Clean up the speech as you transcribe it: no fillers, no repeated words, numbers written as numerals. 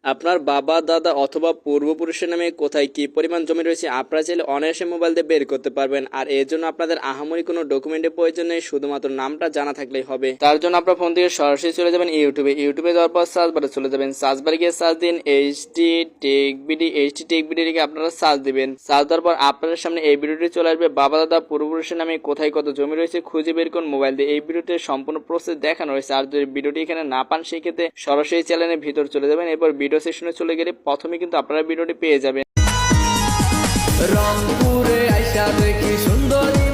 আপনার বাবা দাদা অথবা পূর্বপুরুষের নামে কোথায় কি পরিমাণ জমি রয়েছে আপনারা চাইলে অনায়াসে মোবাইল দিয়ে বের করতে পারবেন। আর এর জন্য আপনাদের আহামরি কোনো ডকুমেন্টের প্রয়োজন নেই, শুধুমাত্র নামটা জানা থাকলেই হবে। তার জন্য আপনার ফোন থেকে সরাসরি চলে যাবেন ইউটিউবে যাওয়ার পর সার্চ বারে চলে যাবেন। সার্চ বারে গিয়ে সার্চ দিন এইচটি টেক বিডি লিখে আপনারা সার্চ দিবেন। সার্চ দেওয়ার পর আপনাদের সামনে এই ভিডিওটি চলে আসবে। বাবা দাদা পূর্বপুরুষের নামে কোথায় কত জমি রয়েছে খুঁজে বের করুন মোবাইল দিয়ে। এই ভিডিওতে সম্পূর্ণ প্রসেস দেখানো হয়েছে। আর যদি ভিডিওটি এখানে না পান সেই ক্ষেত্রে সরাসরি চ্যানেলের ভিতর চলে যাবেন। এরপর ভিডিও সেশনে চলে গেলে প্রথমে কিন্তু আপনারা ভিডিওটি পেয়ে যাবেন। রংপুরে আইসা দেখি সুন্দর